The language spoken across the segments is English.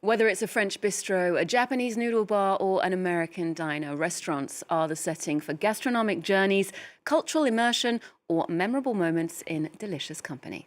Whether it's a French bistro, a Japanese noodle bar, or an American diner, restaurants are the setting for gastronomic journeys, cultural immersion, or memorable moments in delicious company.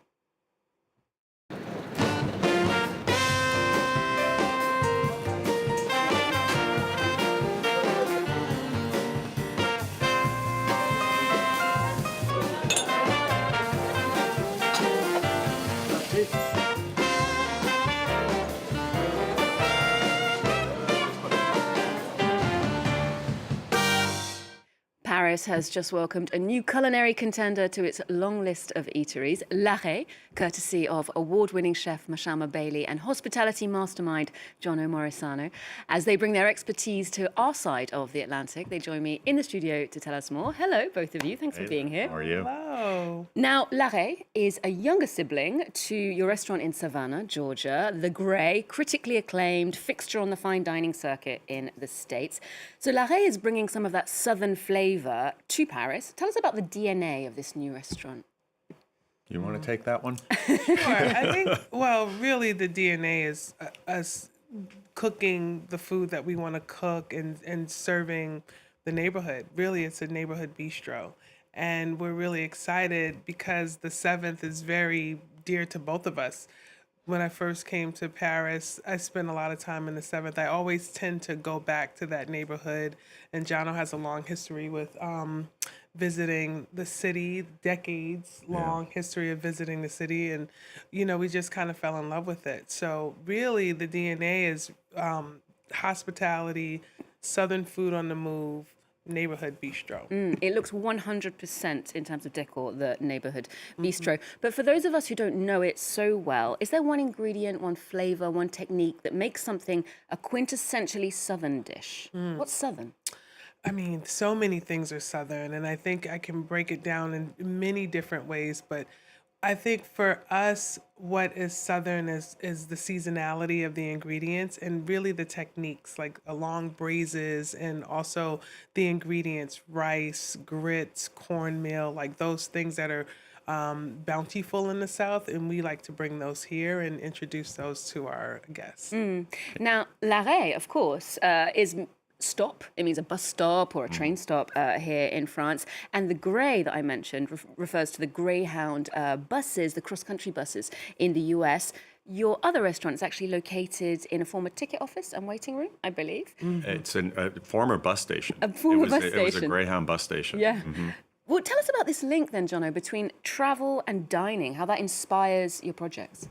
Paris has just welcomed a new culinary contender to its long list of eateries, L'Arrêt, courtesy of award-winning chef Mashama Bailey and hospitality mastermind Johno Morisano. As they bring their expertise to our side of the Atlantic, they join me in the studio to tell us more. Hello, both of you. Thanks for being here. How are you? Hello. Now, L'Arrêt is a younger sibling to your restaurant in Savannah, Georgia, The Grey, critically acclaimed fixture on the fine dining circuit in the States. So L'Arrêt is bringing some of that southern flavour to Paris. Tell us about the DNA of this new restaurant. You want to take that one? Sure. I think, well, really the DNA is us cooking the food that we want to cook and serving the neighborhood. Really, it's a neighborhood bistro. And we're really excited because the 7th is very dear to both of us. When I first came to Paris, I spent a lot of time in the 7th. I always tend to go back to that neighborhood. And Johno has a long history with visiting the city, decades-long history of visiting the city. And, you know, we just kind of fell in love with it. So really the DNA is hospitality, Southern food on the move, neighborhood bistro. It looks 100% in terms of decor, the neighborhood bistro. But for those of us who don't know it so well, is there one ingredient, one flavor, one technique that makes something a quintessentially Southern dish? What's Southern? I mean, so many things are Southern, and I think I can break it down in many different ways, but I think for us, what is Southern is the seasonality of the ingredients and really the techniques, like along braises and also the ingredients, rice, grits, cornmeal, like those things that are bountiful in the South. And we like to bring those here and introduce those to our guests. Now, L'Arrêt, of course, is stop. It means a bus stop or a train stop here in France. And the Grey that I mentioned refers to the Greyhound buses, the cross-country buses in the US. Your other restaurant is actually located in a former ticket office and waiting room, I believe. It's a former bus station. A former bus It was a station. Greyhound bus station. Yeah. Well, tell us about this link then, Johno, between travel and dining, how that inspires your projects.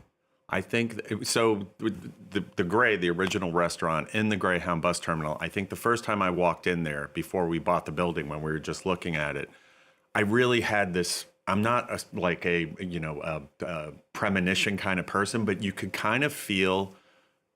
I think, so the Grey, the original restaurant in the Greyhound bus terminal, I think the first time I walked in there before we bought the building, when we were just looking at it, I really had this, I'm not a premonition kind of person, but you could kind of feel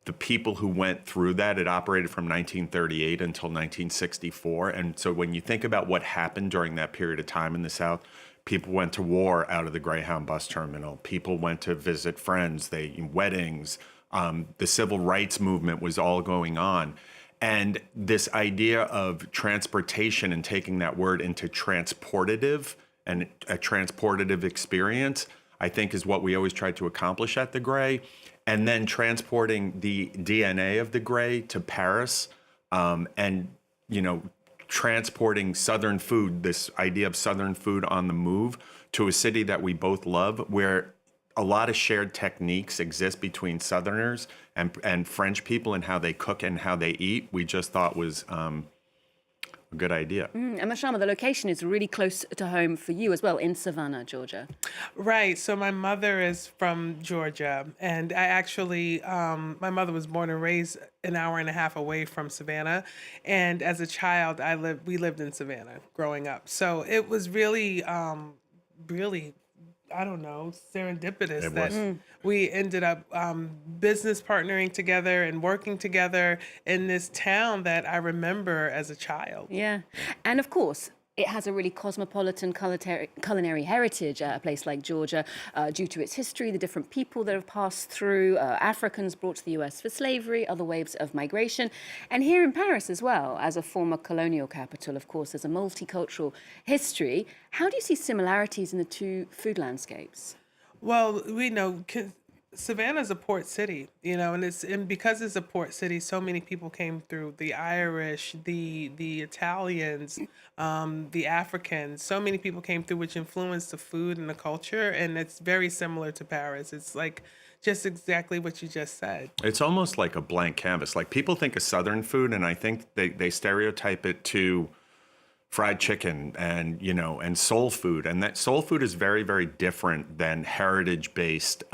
the people who went through that. It operated from 1938 until 1964. And so when you think about what happened during that period of time in the South, people went to war out of the Greyhound bus terminal. People went to visit friends, weddings. The civil rights movement was all going on. And this idea of transportation and taking that word into transportative and a transportative experience, I think is what we always tried to accomplish at the Grey. And then transporting the DNA of the Grey to Paris and, you know, transporting Southern food, this idea of Southern food on the move, to a city that we both love, where a lot of shared techniques exist between Southerners and French people and how they cook and how they eat, we just thought was a good idea. And Mashama, the location is really close to home for you as well, in Savannah, Georgia. Right. So my mother is from Georgia, and I actually, my mother was born and raised an hour and a half away from Savannah. And as a child, we lived in Savannah growing up. So it was really, really, I don't know, serendipitous that we ended up business partnering together and working together in this town that I remember as a child. Yeah. And of course, it has a really cosmopolitan culinary heritage, a place like Georgia, due to its history, the different people that have passed through, Africans brought to the US for slavery, other waves of migration. And here in Paris as well, as a former colonial capital, of course, there's a multicultural history. How do you see similarities in the two food landscapes? Well, we know Savannah's a port city, and because it's a port city, so many people came through. The Irish, the Italians, the Africans. So many people came through, which influenced the food and the culture. And it's very similar to Paris. It's like just exactly what you just said. It's almost like a blank canvas. Like people think of Southern food, and I think they stereotype it to fried chicken and and soul food, and that soul food is very, very different than heritage based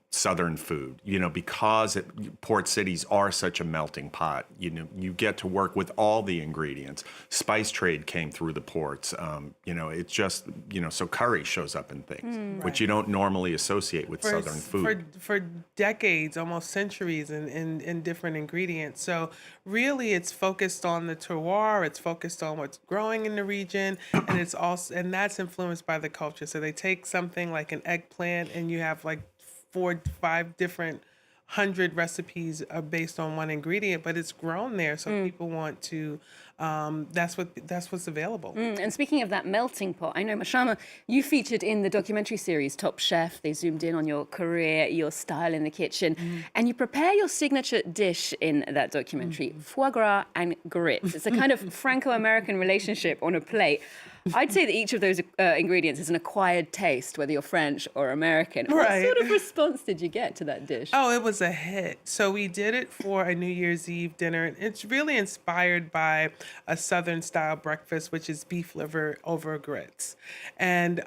Southern food, because port cities are such a melting pot. You get to work with all the ingredients. Spice trade came through the ports. It's just so curry shows up in things which you don't normally associate with Southern food for decades, almost centuries, in different ingredients. So really, it's focused on the terroir. It's focused on what's growing in the region, and that's influenced by the culture. So they take something like an eggplant, and you have like 4 to 5 different 100 recipes are based on one ingredient, but it's grown there, so people want to. That's what's available. And speaking of that melting pot, I know, Mashama, you featured in the documentary series Top Chef. They zoomed in on your career, your style in the kitchen, and you prepare your signature dish in that documentary, foie gras and grits. It's a kind of Franco-American relationship on a plate. I'd say that each of those ingredients is an acquired taste, whether you're French or American. Right. What sort of response did you get to that dish? Oh, it was a hit. So we did it for a New Year's Eve dinner. And it's really inspired by a Southern style breakfast, which is beef liver over grits. And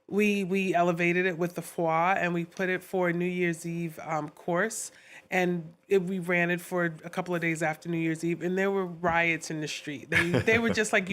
we elevated it with the foie, and we put it for a New Year's Eve course. And we ran it for a couple of days after New Year's Eve, and there were riots in the street. They were just like,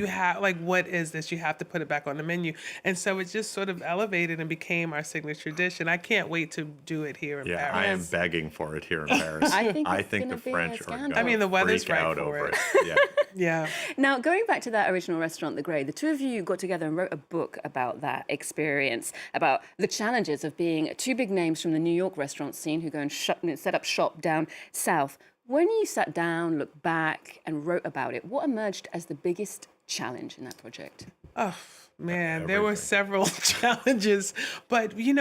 what is this? You have to put it back on the menu. And so it just sort of elevated and became our signature dish. And I can't wait to do it here in Yeah, Paris. I am begging for it here in Paris. I think the it's gonna French be a are scandal. going I mean, the weather's freak right out for over it. it. Yeah. Yeah. Now, going back to that original restaurant, The Grey, the two of you got together and wrote a book about that experience, about the challenges of being two big names from the New York restaurant scene who go and set up shop down south. When you sat down, looked back, and wrote about it, what emerged as the biggest challenge in that project? Oh, man, there were Everything. several challenges, but we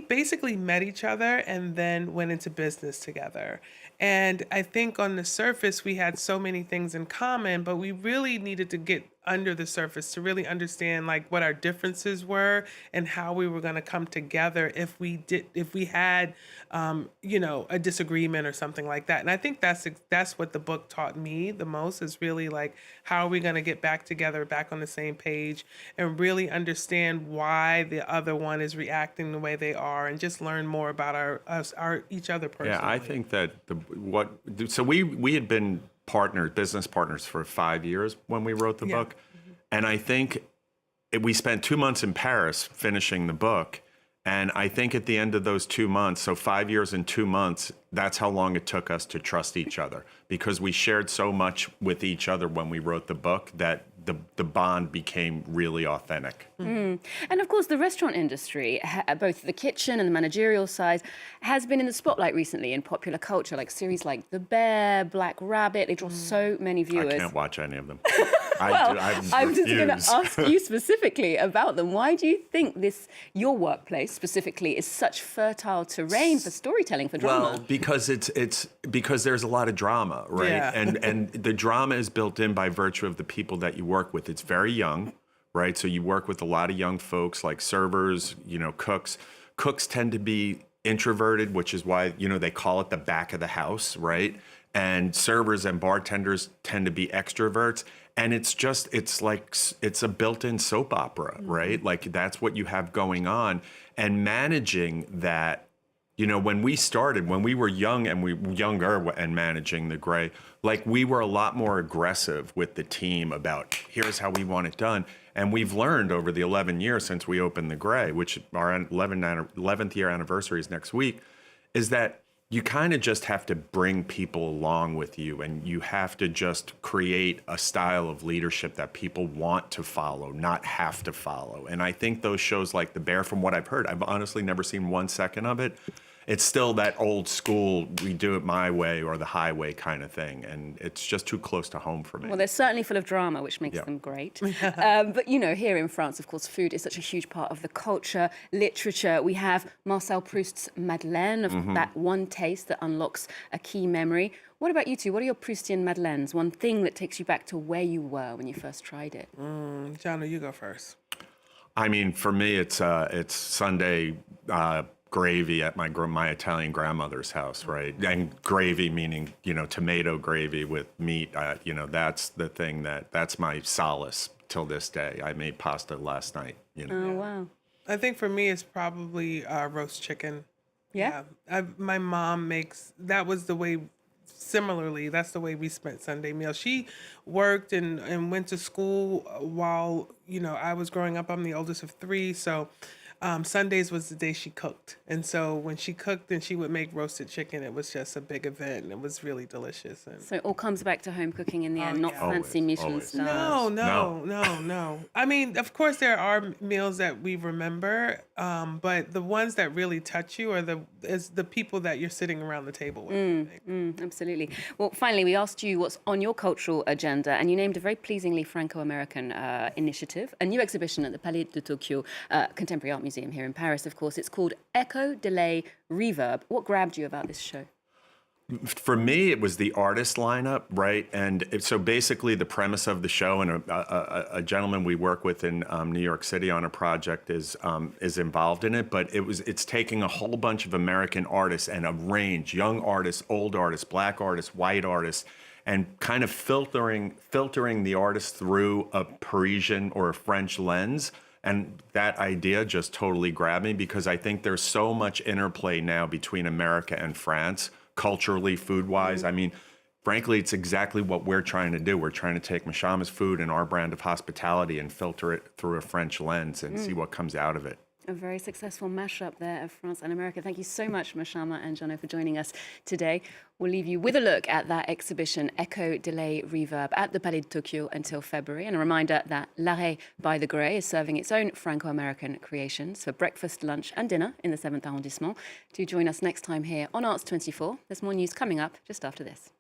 basically met each other and then went into business together. And I think on the surface we had so many things in common, but we really needed to get under the surface to really understand like what our differences were and how we were going to come together if we had a disagreement or something like that. And I think that's what the book taught me the most, is really like, how are we going to get back together, back on the same page, and really understand why the other one is reacting the way they are, and just learn more about our each other personally. Yeah, I think that so we had been business partners for 5 years when we wrote the book. And I think we spent 2 months in Paris finishing the book. And I think at the end of those 2 months, so 5 years and 2 months, that's how long it took us to trust each other, because we shared so much with each other when we wrote the book that the bond became really authentic. And of course, the restaurant industry, both the kitchen and the managerial side, has been in the spotlight recently in popular culture, like series like The Bear, Black Rabbit. They draw so many viewers. I can't watch any of them. I'm just going to ask you specifically about them. Why do you think your workplace specifically is such fertile terrain for storytelling, for drama? Well, because because there's a lot of drama, right? Yeah. And the drama is built in by virtue of the people that you work with. It's very young, right? So you work with a lot of young folks, like servers, cooks. Cooks tend to be introverted, which is why, they call it the back of the house, right? And servers and bartenders tend to be extroverts. And it's a built-in soap opera, right? Like that's what you have going on. And managing that, when we were young and younger and managing the Grey, like we were a lot more aggressive with the team about here's how we want it done. And we've learned over the 11 years since we opened the Grey, which our 11th year anniversary is next week, is that you kind of just have to bring people along with you, and you have to just create a style of leadership that people want to follow, not have to follow. And I think those shows like The Bear, from what I've heard, I've honestly never seen 1 second of it. it's still that old school, we do it my way or the highway kind of thing. And it's just too close to home for me. Well, they're certainly full of drama, which makes them great. But, you know, here in France, of course, food is such a huge part of the culture, literature. We have Marcel Proust's Madeleine, of that one taste that unlocks a key memory. What about you two? What are your Proustian Madeleines? One thing that takes you back to where you were when you first tried it. Johno, you go first. I mean, for me, it's Sunday gravy at my Italian grandmother's house, right? And gravy meaning, you know, tomato gravy with meat. You know, that's the thing that's my solace till this day. I made pasta last night, you know. Oh, wow. I think for me, it's probably roast chicken. Yeah? My mom makes, that was the way, similarly, that's the way we spent Sunday meals. She worked and went to school while, you know, I was growing up. I'm the oldest of three, so Sundays was the day she cooked. And so when she cooked and she would make roasted chicken, it was just a big event, and it was really delicious. And So it all comes back to home cooking in the end, not yeah. fancy Michelin Always. stars. No. I mean, of course, there are meals that we remember, but the ones that really touch you are the people that you're sitting around the table with. Absolutely. Well, finally, we asked you what's on your cultural agenda, and you named a very pleasingly Franco-American initiative, a new exhibition at the Palais de Tokyo Contemporary Art Museum here in Paris, of course. It's called Echo, Delay, Reverb. What grabbed you about this show? For me, it was the artist lineup, right? And so basically the premise of the show, and a gentleman we work with in New York City on a project is involved in it, but it's taking a whole bunch of American artists and a range, young artists, old artists, black artists, white artists, and kind of filtering the artist through a Parisian or a French lens. And that idea just totally grabbed me because I think there's so much interplay now between America and France, culturally, food-wise. I mean, frankly, it's exactly what we're trying to do. We're trying to take Mashama's food and our brand of hospitality and filter it through a French lens and see what comes out of it. A very successful mashup there of France and America. Thank you so much, Mashama and Johno, for joining us today. We'll leave you with a look at that exhibition, Echo, Delay, Reverb, at the Palais de Tokyo until February. And a reminder that L'Arrêt by the Gray is serving its own Franco-American creations for breakfast, lunch and dinner in the 7th arrondissement. Do join us next time here on Arts 24. There's more news coming up just after this.